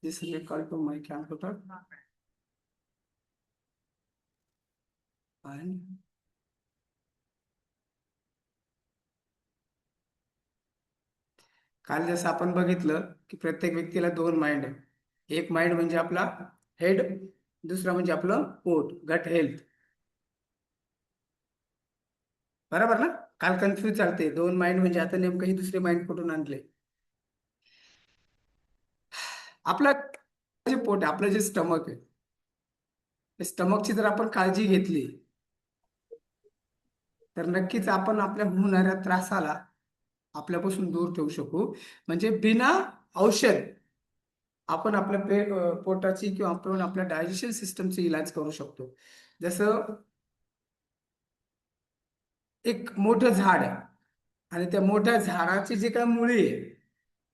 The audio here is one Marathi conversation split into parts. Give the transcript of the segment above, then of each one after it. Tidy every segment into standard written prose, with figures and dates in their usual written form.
This is equal to my computer and काल जसं आपण बघितलं की प्रत्येक व्यक्तीला दोन माइंड आहे. एक माइंड म्हणजे आपला हेड, दुसरा म्हणजे आपलं पोट, गट हेल्थ. बरोबर ना? काल कन्फ्यूज चालते दोन माइंड म्हणजे आता नेमकं ही दुसरे माइंड कुठून आणले. आपलं जे पोट आहे, आपलं जे स्टमक आहे, स्टमकची जर आपण काळजी घेतली तर नक्कीच आपण आपल्या होणाऱ्या त्रासाला आपल्यापासून दूर ठेवू शकू. म्हणजे बिना औषध आपण आपल्या पोटाची किंवा आपण आपल्या डायजेशन सिस्टमची इलाज करू शकतो. जसं एक मोठं झाड आहे आणि त्या मोठ्या झाडाची जी काही मुळी आहे,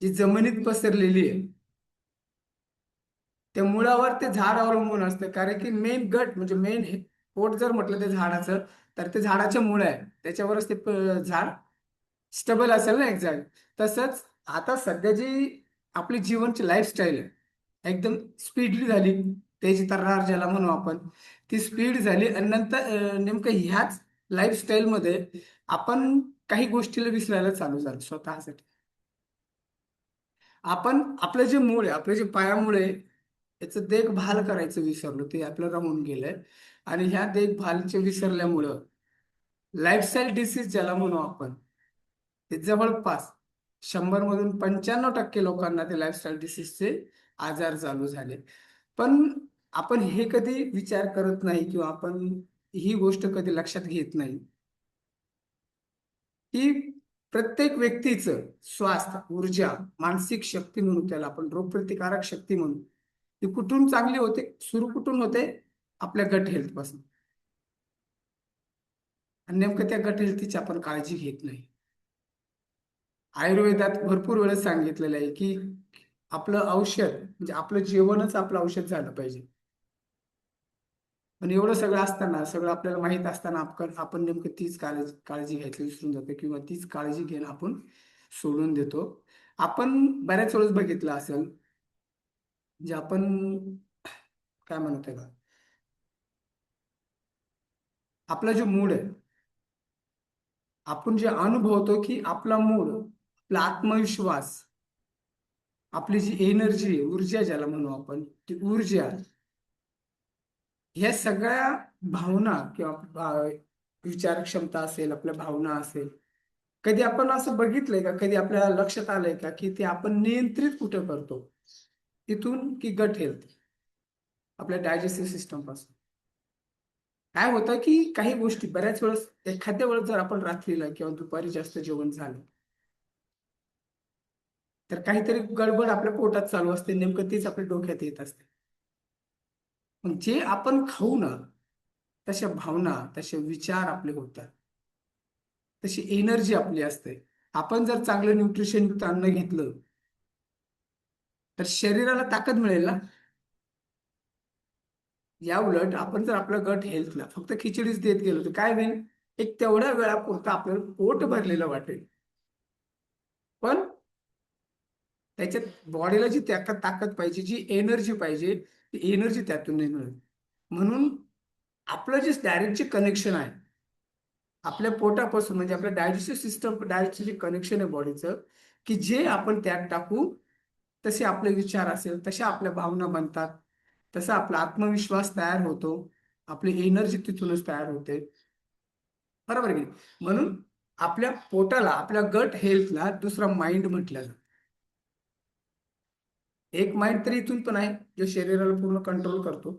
जी जमिनीत पसरलेली आहे, त्या मुळावर ते झाड अवलंबून असतं. कारण की मेन गट म्हणजे मेन पोट जर म्हटलं ते झाडाचं, तर ते झाडाचे मुळ आहे, त्याच्यावरच ते झाड स्टेबल असेल ना एक्झॅक्ट. तसंच आता सध्या जी आपली जीवनची लाईफस्टाईल आहे एकदम स्पीडली झाली, त्याची तर्रार ज्याला म्हणू आपण, ती स्पीड झाली. आणि नंतर नेमकं ह्याच लाईफस्टाईलमध्ये आपण काही गोष्टीला विसरायला चालू झालो स्वतःसाठी. आपण आपलं जे मूळ आहे, आपलं जे पायामुळे याचं देखभाल करायचं विसरलो, ते आपलं राहून गेलंय. आणि ह्या देखभालचे विसरल्यामुळं लाईफस्टाईल डिसीज ज्याला म्हणू आपण, ते जवळपास 100 मधून 95% लोकांना ते लाईफस्टाईल डिसीजचे आजार चालू झाले. पण आपण हे कधी विचार करत नाही किंवा आपण ही गोष्ट कधी लक्षात घेत नाही की प्रत्येक व्यक्तीचं स्वास्थ्य, ऊर्जा, मानसिक शक्ती म्हणून त्याला आपण रोगप्रतिकारक शक्ती म्हणून, ती कुठून चांगली होते, सुरू कुठून होते? आपल्या गट हेल्थ पासून. आणि नेमकं त्या गट हेल्थची आपण काळजी घेत नाही. आयुर्वेदात भरपूर वेळेस सांगितलेलं आहे की आपलं औषध म्हणजे आपलं जेवणच आपलं औषध झालं पाहिजे. पण एवढं सगळं असताना, सगळं आपल्याला माहित असताना आपण नेमकं तीच काळजी काळजी घ्यायची विसरून जातो किंवा तीच काळजी घेणं आपण सोडून देतो. आपण बऱ्याच वेळेस बघितलं असेल, जे आपण काय म्हणतो त्याला, आपला जो मूड आहे, आपण जे अनुभवतो की आपला मूड, आपला आत्मविश्वास, आपली जी एनर्जी, ऊर्जा ज्याला म्हणू आपण, ती ऊर्जा, ह्या सगळ्या भावना किंवा विचार क्षमता असेल, आपल्या भावना असेल, कधी आपण असं बघितलंय का, कधी आपल्याला लक्षात आलंय का की ते आपण नियंत्रित कुठं करतो? इथून की गट हेल्थ, आपल्या डायजेस्टिव्ह सिस्टम पासून. काय होतं की काही गोष्टी बऱ्याच वेळेस, एखाद्या वेळेस जर आपण रात्रीला किंवा दुपारी जास्त जेवण झालं, तर काहीतरी गडबड आपल्या पोटात चालू असते, नेमकं तेच आपल्या डोक्यात येत असते. मग जे आपण खाऊ ना, तशा भावना, तसे विचार आपले होतात, तशी एनर्जी आपली असते. आपण जर चांगलं न्यूट्रिशन युक्त अन्न घेतलं तर शरीराला ताकद मिळेल ना. या उलट आपण जर आपलं गट हेल्थला फक्त खिचडीच देत गेलो तर काय होईल? एक तेवढ्या वेळापुरतं आपल्याला पोट भरलेलं वाटेल, पण त्याच्यात बॉडीला जी ताकद ताकद पाहिजे, जी एनर्जी पाहिजे, ती एनर्जी त्यातून नाही मिळत. म्हणून आपलं जे डायरेक्ट जे कनेक्शन आहे आपल्या पोटापासून, म्हणजे आपल्या डायजेस्टिव्ह सिस्टम डायरेक्ट जे कनेक्शन आहे बॉडीचं, की जे आपण त्यात टाकू तसे आपले विचार असेल, तशा आपल्या भावना बनतात, तसा आपला आत्मविश्वास तयार होतो, आपली एनर्जी तिथूनच तयार होते. बरोबर आहे की नाही? म्हणून आपल्या पोटाला, आपल्या गट हेल्थला दुसरा माइंड म्हटलं जातं. एक माइंड तर इथून पण आहे जो शरीराला पूर्ण कंट्रोल करतो,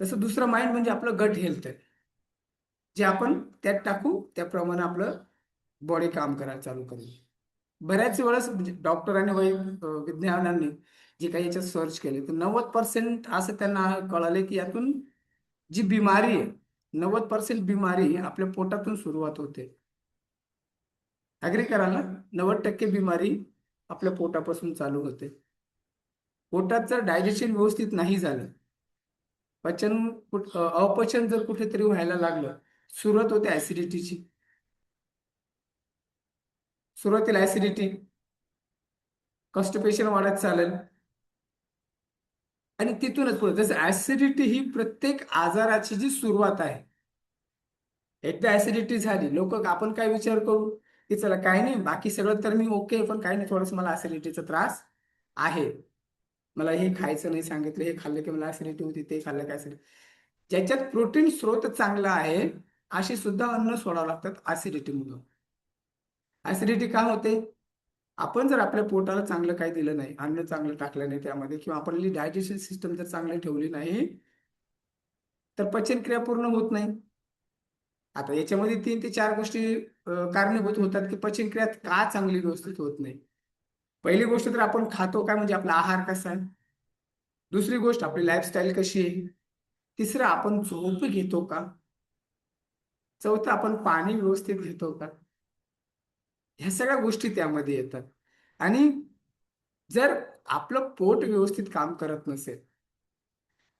तसं दुसरं माइंड म्हणजे आपलं गट हेल्थ आहे, जे आपण त्यात टाकू त्याप्रमाणे आपलं बॉडी काम करायला चालू करेल. बऱ्याच वेळेस म्हणजे डॉक्टरांनी विज्ञानांनी जे काही याच्यात सर्च केले, तर 90% असं त्यांना कळाले की यातून जी बिमारी आहे, 90% बिमारी आपल्या पोटातून सुरुवात होते. अग्री कराल ना? 90% बिमारी आपल्या पोटापासून चालू होते. पोटात जर डायजेशन व्यवस्थित नाही झालं, अपचन जर कुठेतरी व्हायला लागलं, सुरुवात होते ऍसिडिटीची. सुरुवातीला ऍसिडिटी, कॉन्स्टिपेशन वाढत चालेल, आणि तिथूनच पुढे जसं ऍसिडिटी ही प्रत्येक आजाराची जी सुरुवात आहे. एकदा ऍसिडिटी झाली, लोक आपण काय विचार करू की चला काही नाही, बाकी सगळं तर मी ओके, पण काही नाही, थोडंसं मला ऍसिडिटीचा त्रास आहे. मला हे खायचं नाही सांगितलं, हे खाल्लं की मला ऍसिडिटी होती, ते खाल्लं की ऍसिडिटी. ज्याच्यात प्रोटीन स्रोत चांगला आहे अशी सुद्धा अन्न सोडावं लागतात ऍसिडिटीमुळे. ऍसिडिटी का होते? आपण जर आपल्या पोटाला चांगलं काही दिलं नाही, अन्न चांगलं टाकलं नाही त्यामध्ये, किंवा आपली डायजेशन सिस्टम जर चांगली ठेवली नाही, तर पचनक्रिया पूर्ण होत नाही. आता याच्यामध्ये 3 ते 4 गोष्टी कारणीभूत होतात की पचनक्रिया का चांगली व्यवस्थित होत नाही. पहिली गोष्ट तर आपण खातो काय, म्हणजे आपला आहार कसा आहे. दुसरी गोष्ट आपली लाईफस्टाईल कशी आहे. तिसरं आपण झोप घेतो का. चौथं आपण पाणी व्यवस्थित घेतो का. ह्या सगळ्या गोष्टी त्यामध्ये येतात. आणि जर आपलं पोट व्यवस्थित काम करत नसेल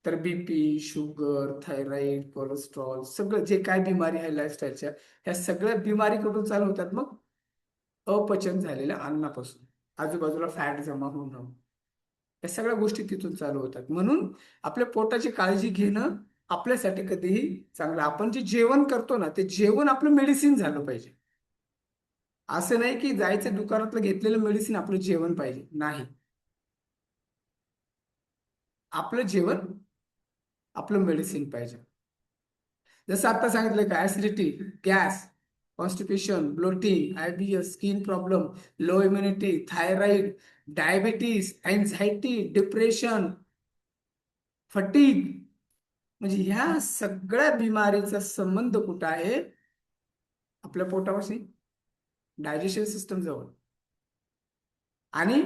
तर बीपी, शुगर, थायरॉइड, कोलेस्ट्रॉल, सगळं जे काय बिमारी आहे लाईफस्टाईलच्या, ह्या सगळ्या बिमारी कुठून चालू होतात मग? अपचन झालेल्या अन्नापासून, आजूबाजूला फॅट जमा होणं, या सगळ्या गोष्टी तिथून चालू होतात. म्हणून आपल्या पोटाची काळजी घेणं आपल्यासाठी कधीही चांगलं. आपण जे जेवण करतो ना, ते जेवण आपलं मेडिसिन झालं पाहिजे. असं नाही की जायचं दुकानातलं घेतलेलं मेडिसिन आपलं जेवण पाहिजे, नाही. आपलं जेवण आपलं मेडिसिन पाहिजे. जसं आता सांगितलं का, acidity, gas, constipation, bloating, IBS, skin problem, low immunity, thyroid, diabetes, anxiety, डिप्रेशन, फटीग, म्हणजे ह्या सगळ्या बिमारीचा संबंध कुठं आहे? आपल्या पोटापाशी, डायजेशन सिस्टम जवळ. आणि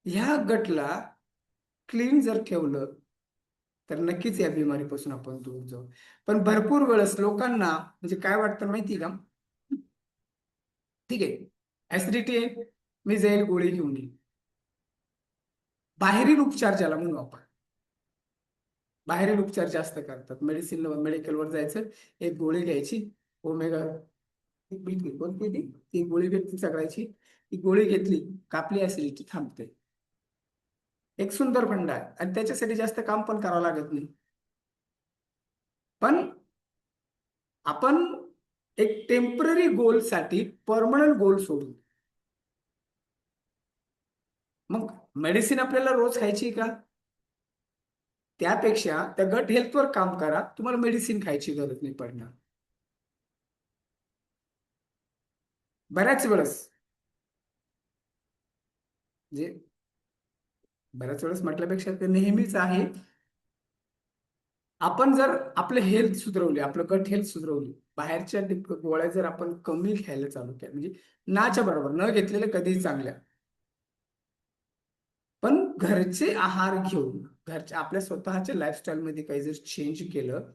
ह्या गटला क्लीन जर ठेवलं तर नक्कीच या बिमारीपासून आपण दूर जाऊ. पण भरपूर वेळेस लोकांना म्हणजे काय वाटतं माहिती का, ठीक आहे ऍसिडिटी आहे, मी जाईल गोळी घेऊन येईल. बाहेरील उपचार ज्याला म्हणू आपण, बाहेरील उपचार जास्त करतात. मेडिकलवर जायचं, एक गोळी घ्यायची, ओमेगा कोणती ती गोळी घेतली सगळ्याची. ती गोळी घेतली, कापली, ऍसिडिटी थांबते. एक सुंदर फंडा आहे आणि त्याच्यासाठी जास्त काम पण करावं लागत नाही. पण आपण एक टेम्पररी गोलसाठी परमनंट गोल सोडू. मग मेडिसिन आपल्याला रोज खायची का? त्यापेक्षा त्या गट हेल्थवर काम करा, तुम्हाला मेडिसिन खायची गरज नाही पडणार. बऱ्याच वेळेस म्हणजे बऱ्याच वेळेस म्हटल्यापेक्षा ते नेहमीच आहे. आपण जर आपलं हेल्थ सुधरवली, आपलं गट हेल्थ सुधरवली, बाहेरच्या गोळ्या जर आपण कमी घ्यायला चालू केल्या, म्हणजे नाच्या बरोबर, न घेतलेल्या कधीही चांगल्या, पण घरचे आहार घेऊन घरच्या आपल्या स्वतःच्या लाईफस्टाईल मध्ये काही जर चेंज केलं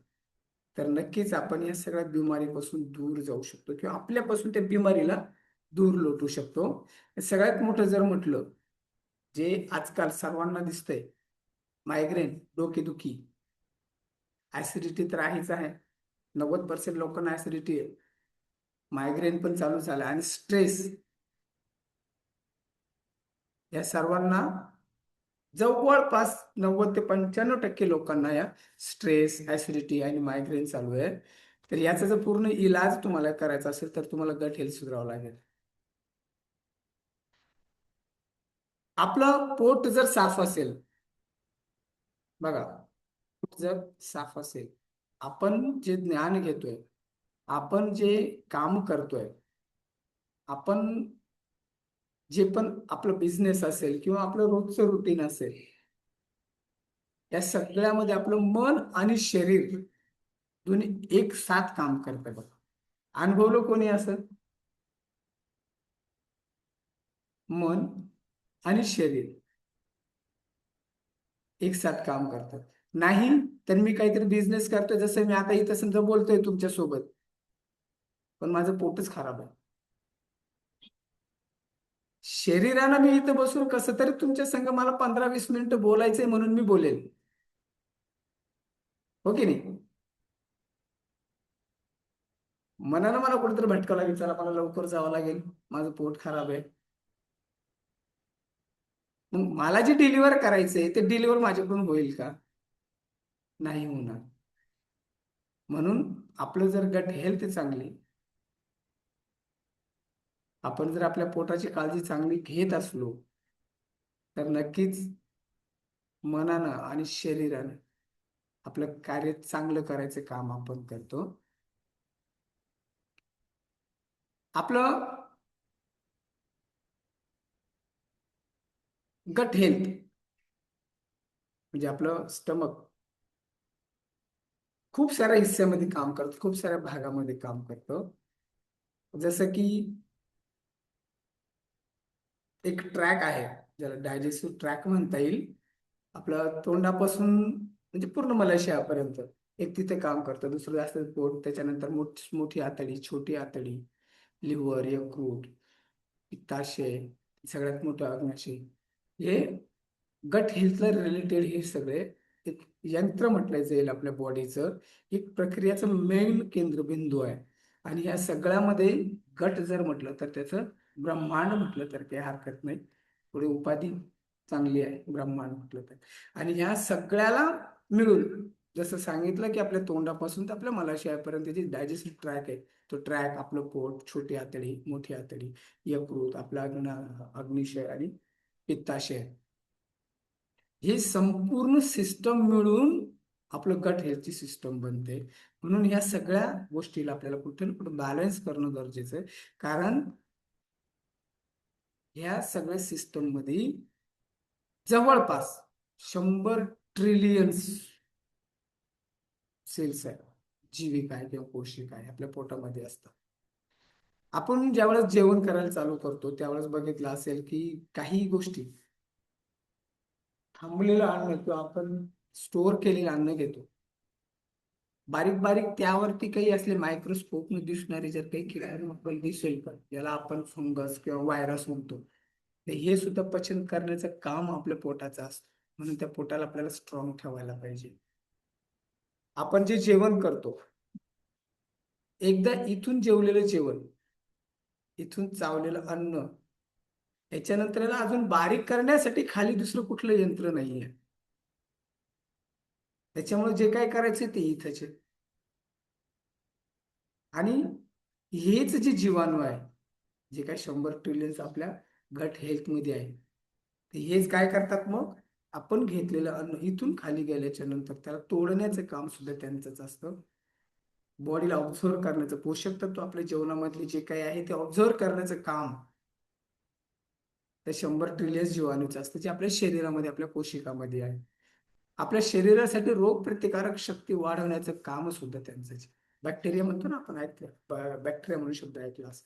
तर नक्कीच आपण या सगळ्या बिमारीपासून दूर जाऊ शकतो, किंवा आपल्यापासून त्या बिमारीला दूर लोटू शकतो. सगळ्यात मोठं जर म्हटलं, जे आजकाल सर्वांना दिसतंय, मायग्रेन, डोकेदुखी, ऍसिडिटी तर आहेच आहे. 90% लोकांना ऍसिडिटी आहे. मायग्रेन पण चालू झालं आणि स्ट्रेस, या सर्वांना जवळपास 90 ते 95% लोकांना या स्ट्रेस, ऍसिडिटी आणि मायग्रेन चालू आहे. तर याचा जर पूर्ण इलाज तुम्हाला करायचा असेल तर तुम्हाला गट हेल्थ सुधारावं लागेल. आपलं पोट जर साफ असेल, बघा, पोट जर साफ असेल, आपण जे ज्ञान घेतोय, आपण जे काम करतोय, आपण जे पण आपलं बिझनेस असेल किंवा आपलं रोजचं रुटीन असेल, या सगळ्यामध्ये आपलं मन आणि शरीर दोन्ही एक साथ काम करतं बघा. अनुभवलं कोणी असं? मन आणि शरीर एक साथ काम करतात. नाही तर मी काहीतरी बिझनेस करतोय, जसं मी आता इथं समजा बोलतोय तुमच्या सोबत, पण माझं पोटच खराब आहे. शरीरानं मी इथं बसून कसं तरी तुमच्या संग मला 15-20 मिनिटं बोलायचंय म्हणून मी बोलेल, हो की नाही? मनानं मला कुठेतरी भटकावं लागेल, चला मला लवकर जावं लागेल, माझं पोट खराब आहे. मग मला जे डिलिव्हर करायचंय ते डिलिव्हर माझ्याकडून होईल का? नाही होणार. म्हणून आपलं जर गट हेल्थ चांगली, आपण जर आपल्या पोटाची काळजी चांगली घेत असलो, तर नक्कीच मनानं आणि शरीरानं आपलं कार्य चांगलं करायचं काम आपण करतो. आपलं गट हेल्थ म्हणजे आपलं स्टमक खूप साऱ्या हिस्स्यामध्ये काम करतं, खूप साऱ्या भागामध्ये काम करतं. जसं की एक ट्रॅक आहे, ज्याला डायजेस्टिव्ह ट्रॅक म्हणता येईल. आपलं तोंडापासून म्हणजे पूर्ण मलाशयापर्यंत एक तिथे काम करतं. दुसरं जास्त पोट, त्याच्यानंतर मोठी आतडी, छोटी आतडी, लिव्हर, यकृत, पित्ताशय, सगळ्यात मोठं अग्न्याशय. हे गट हेल्थला रिलेटेड हे सगळे एक यंत्र म्हटलं जाईल आपल्या बॉडीचं, एक प्रक्रियाचं मेन केंद्रबिंदू आहे. आणि या सगळ्यामध्ये गट जर म्हटलं तर त्याचं ब्रह्मांड म्हटलं तर काही हरकत नाही. पुढे उपाधी चांगली आहे ब्रह्मांड म्हटलं तर. आणि ह्या सगळ्याला मिळून जसं सांगितलं की आपल्या तोंडापासून तर आपल्या मलाशयापर्यंत जे डायजेस्टिव्ह ट्रॅक आहे, तो ट्रॅक आपलं पोट, छोटी आतडी, मोठी आतडी, यकृत, आपला अग्निशय आणि पित्ताशय, हे संपूर्ण सिस्टम मिळून आपलं गट हेल्थची सिस्टम बनते. म्हणून ह्या सगळ्या गोष्टीला आपल्याला कुठे ना कुठे बॅलन्स करणं गरजेचं आहे. कारण ह्या सगळ्या सिस्टम मध्ये जवळपास 100 ट्रिलियन्स सेल्स आहे, जीविक आहे किंवा पोषक आहे, आपल्या पोटामध्ये असतात. आपण ज्यावेळेस जेवण करायला चालू करतो त्यावेळेस बघितलं असेल की काही गोष्टी, थांबलेलं अन्न किंवा आपण स्टोअर केलेलं अन्न घेतो, बारीक बारीक त्यावरती काही असले मायक्रोस्कोपने दिसणारे जर काही किडाणू आपल्याला दिसेल का, याला आपण फंगस किंवा व्हायरस म्हणतो, तर हे सुद्धा पचन करण्याचं काम आपल्या पोटाचं असतं. म्हणून त्या पोटाला आपल्याला स्ट्रॉंग ठेवायला पाहिजे. आपण जे जेवण करतो, एकदा इथून जेवलेलं जेवण, इथून चावलेलं अन्न, याच्यानंतर याला अजून बारीक करण्यासाठी खाली दुसरं कुठलं यंत्र नाहीये. त्याच्यामुळे जे काय करायचं ते इथंच आहे. आणि हेच जे जीवाणू आहे, जे काय 100 ट्रिलियन्स आपल्या गट हेल्थ मध्ये आहे, ते हेच काय करतात मग, आपण घेतलेलं अन्न इथून खाली गेल्याच्या नंतर त्याला तोडण्याचं काम सुद्धा त्यांचंच असतं. बॉडीला ऑब्झर्व करण्याचं, पोषक तत्व आपल्या जेवणामधले जे काही आहे ते ऑब्झर्व करण्याचं काम त्या 100 ट्रिलियन्स जीवाणूचं असतं, जे आपल्या शरीरामध्ये, आपल्या कोशिकामध्ये आहे. आपल्या शरीरासाठी रोग प्रतिकारक शक्ती वाढवण्याचं काम सुद्धा त्यांचं आहे. बॅक्टेरिया म्हणतो ना आपण, ऐकलं बॅक्टेरिया म्हणून शब्द ऐकला असं,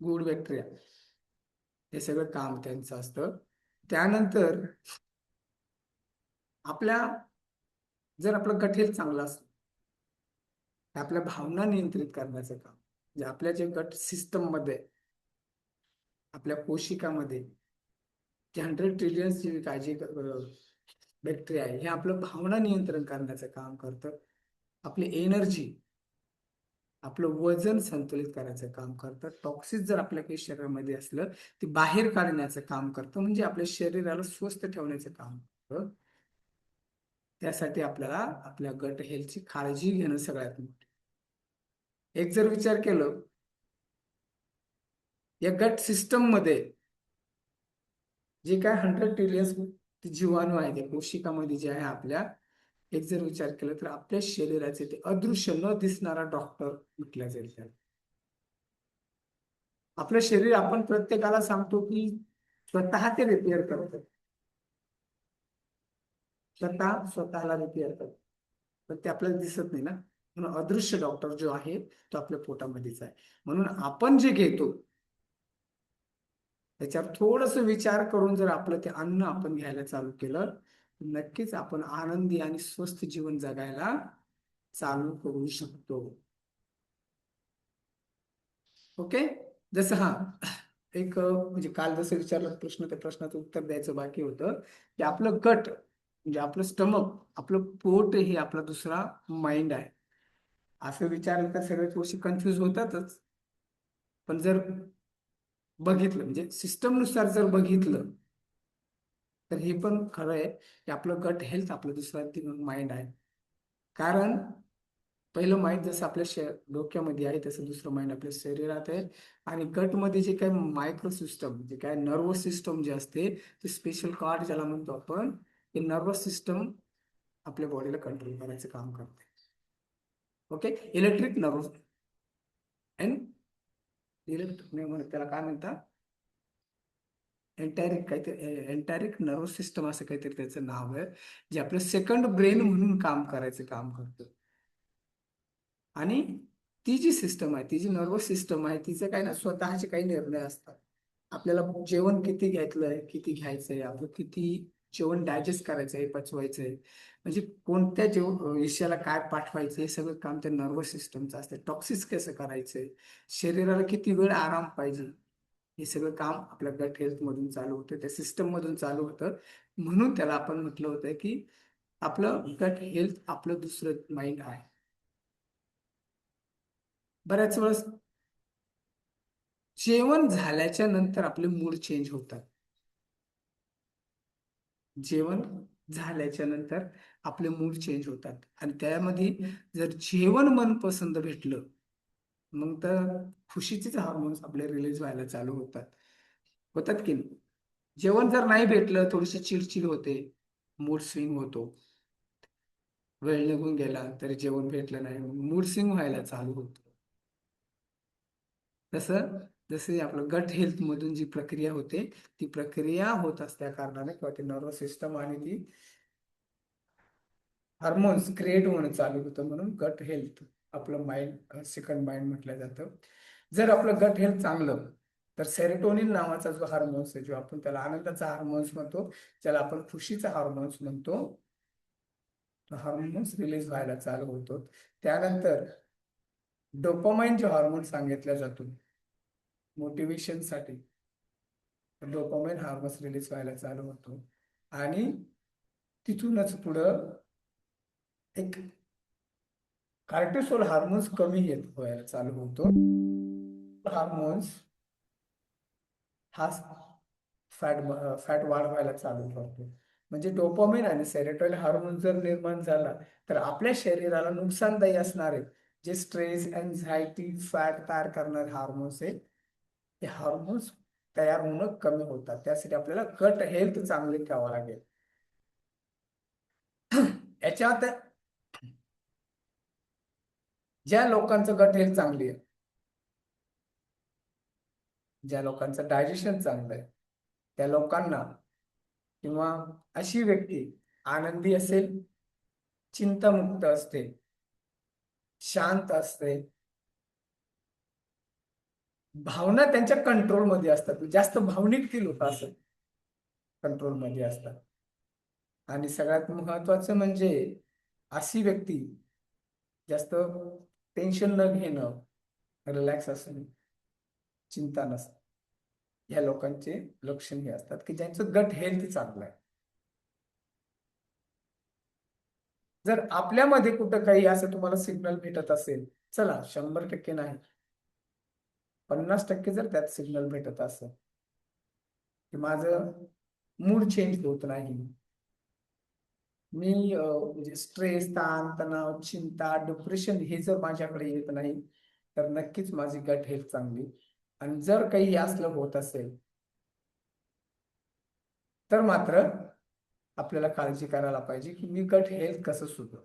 गुड बॅक्टेरिया, हे सगळं काम त्यांचं असतं. त्यानंतर आपल्या, जर आपलं गट हेल्थ चांगलं असलं तर आपल्या भावना नियंत्रित करण्याचं काम, म्हणजे आपल्या जे गट सिस्टम मध्ये, आपल्या कोशिकामध्ये जे 100 ट्रिलियन्स जी काळजी बॅक्टेरिया आहे, हे आपलं भावना नियंत्रण करण्याचं काम करतं. आपली एनर्जी, आपलं वजन संतुलित करायचं काम करतं. टॉक्सिक जर आपल्या काही शरीरामध्ये असलं ते बाहेर काढण्याचं काम करतं, म्हणजे आपल्या शरीराला स्वस्थ ठेवण्याचं काम करतं. त्यासाठी आपल्याला आपल्या गट हेल्थची काळजी घेणं सगळ्यात मोठं. एक जर विचार केलं, या गट सिस्टम मध्ये जे काय 100 ट्रिलियन्स जीवाणू आहे त्या कोशिकामध्ये जे आहे आपल्या, एक जर विचार केला तर आपल्या शरीराचे ते अदृश्य न दिसणारा डॉक्टर म्हटलं जाईल त्याला. आपलं शरीर, आपण प्रत्येकाला सांगतो की स्वतः ते रिपेअर करतात, स्वतः स्वतःला रिपेअर करतात, पण ते आपल्याला दिसत नाही ना. म्हणून अदृश्य डॉक्टर जो आहे तो आपल्या पोटामध्येच आहे. म्हणून आपण जे घेतो त्याच्यावर थोडस विचार करून जर आपलं ते अन्न आपण घ्यायला चालू केलं, नक्कीच आपण आनंदी आणि स्वस्थ जीवन जगायला चालू करू शकतो. ओके. जसं हा एक म्हणजे काल जसं विचारलं प्रश्न, त्या प्रश्नाचं उत्तर द्यायचं बाकी होतं की आपलं गट म्हणजे आपलं स्टमक, आपलं पोट हे आपला दुसरा माइंड आहे. असं विचारलं तर सगळे थोडेसे कन्फ्युज होतातच. पण जर बघितलं म्हणजे सिस्टमनुसार जर बघितलं तर हे पण खरं आहे की आपलं गट हेल्थ आपलं दुसरं माइंड आहे. कारण पहिलं माइंड जसं आपल्या डोक्यामध्ये आहे तसं दुसरं माइंड आपल्या शरीरात आहे. आणि गटमध्ये जे काही मायक्रो सिस्टम जे काय नर्वस सिस्टम जे असते ते स्पेशल कार्ड ज्याला म्हणतो आपण, ते नर्वस सिस्टम आपल्या बॉडीला कंट्रोल करायचं काम करते. Okay. Electric nervous and electric नाही म्हणत त्याला काय म्हणतात, एंटॅरिक काहीतरी, एंटॅरिक नर्वस सिस्टम असं काहीतरी त्याचं नाव आहे, जे आपलं सेकंड ब्रेन म्हणून काम करायचं काम करतं. आणि ती जी सिस्टम आहे, ती जी नर्वस सिस्टम आहे, तिचे काही ना स्वतःचे काही निर्णय असतात. आपल्याला जेवण किती घेतलंय, किती घ्यायचंय, आपलं किती जेवण डायजेस्ट करायचंय, पचवायचंय, म्हणजे कोणत्या विषयाला काय पाठवायचं, हे सगळं काम त्या नर्वस सिस्टमचं असतं. टॉक्सिस कसं करायचंय, शरीराला किती वेळ आराम पाहिजे, हे सगळं काम आपल्या गट हेल्थ मधून चालू होतं, त्या सिस्टम मधून चालू होतं. म्हणून त्याला आपण म्हटलं होतं की आपलं गट हेल्थ आपलं दुसरं माइंड आहे. बऱ्याच वेळेस जेवण झाल्याच्या नंतर आपले मूड चेंज होतात. जेवण झाल्याच्या नंतर आपले मूड चेंज होतात आणि त्यामध्ये जर जेवण मनपसंत भेटलं मग तर खुशीचेच हार्मोन्स आपले रिलीज व्हायला चालू होतात. होतात की नाही. जेवण जर नाही भेटलं थोडीशी चिडचिड होते, मूड स्विंग होतो. वेळ निघून गेला तरी जेवण भेटलं नाही मूड स्विंग व्हायला चालू होतो. तसं जसे आपलं गट हेल्थ मधून जी प्रक्रिया होते ती प्रक्रिया होत असल्या कारणाने किंवा ते नर्वस सिस्टम आणि ती हार्मोन्स क्रिएट होणं चालू होतं, म्हणून गट हेल्थ आपलं माइंड सेकंड माइंड म्हटलं जातं. जर आपलं गट हेल्थ चांगलं तर सेरोटोनिन नावाचा जो हार्मोन्स आहे, जो आपण त्याला आनंदाचा हार्मोन्स म्हणतो, ज्याला आपण खुशीचा हार्मोन्स म्हणतो, तो हार्मोन्स रिलीज व्हायला चालू होतो. त्यानंतर डोपामाइन जो हार्मोन सांगितला जातो मोटिवेशन साठी, डोपामाइन हार्मोन्स रिलीज व्हायला चालू होतो. आणि तिथूनच पुढं एक कार्टिसोल हार्मोन्स कमी येत व्हायला चालू होतो. हार्मोन्स हा फॅट फॅट वाढवायला चालू करतो. म्हणजे डोपामाइन आणि सेरोटोनिन हार्मोन जर निर्माण झाला तर आपल्या शरीराला नुकसानदायी असणारे जे स्ट्रेस एन्झायटी फॅट तयार करणारे हार्मोन्स आहेत, ते हार्मोन्स तयार होणं कमी होतात. त्यासाठी आपल्याला गट हेल्थ चांगले ठेवावं लागेल. याच्यात ज्या लोकांचं गट हेल्थ चांगली आहे, ज्या लोकांचं डायजेशन चांगलं आहे, त्या लोकांना किंवा अशी व्यक्ती आनंदी असेल, चिंतामुक्त असते, शांत असते, भावना त्यांच्या कंट्रोलमध्ये असतात. जास्त भावनिक ती लोक असतात कंट्रोलमध्ये असतात. आणि सगळ्यात महत्वाचं म्हणजे अशी व्यक्ती जास्त टेन्शन न घेणं, रिलॅक्स असणं, चिंता नसणं, या लोकांचे लक्षण हे असतात की ज्यांचं गट हेल्थ चांगलं आहे. जर आपल्यामध्ये कुठं काही असं तुम्हाला सिग्नल भेटत असेल, चला 100% नाही, 50% जर त्यात सिग्नल भेटत असेल की माझं मूड चेंज होत नाही, मी म्हणजे स्ट्रेस, ताण तणाव, चिंता, डिप्रेशन हे जर माझ्याकडे येत नाही तर नक्कीच माझी गट हेल्थ चांगली. आणि जर काही असलं होत असेल तर मात्र आपल्याला काळजी करायला पाहिजे की मी गट हेल्थ कसं सुधारू,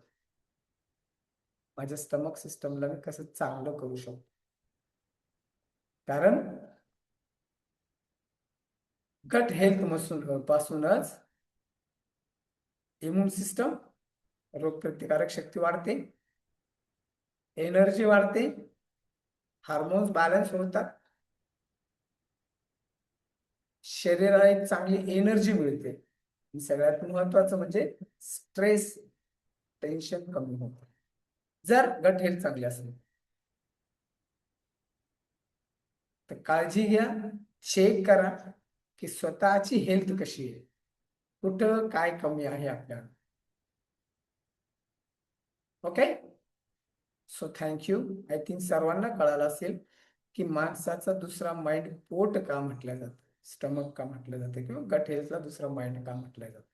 माझ्या स्टमक सिस्टमला मी कसं चांगलं करू शकतो. कारण गट हेल्थ पासूनच इम्युन सिस्टम, रोगप्रतिकारक शक्ती वाढते, एनर्जी वाढते, हार्मोन्स बॅलन्स होतात, शरीराला एक चांगली एनर्जी मिळते, सगळ्यात महत्वाचं म्हणजे स्ट्रेस टेन्शन कमी होतं जर गट हेल्थ चांगली असेल. तर काळजी घ्या, चेक करा की स्वतःची हेल्थ कशी आहे, कुठं काय कमी आहे आपल्याला. Okay. So thank you. I think सर्वांना कळालं असेल की माणसाचा दुसरा माइंड पोट का म्हटलं जातं, स्टमक का म्हटलं जातं, किंवा गट हेल्थला दुसरा माइंड का म्हटलं जातं.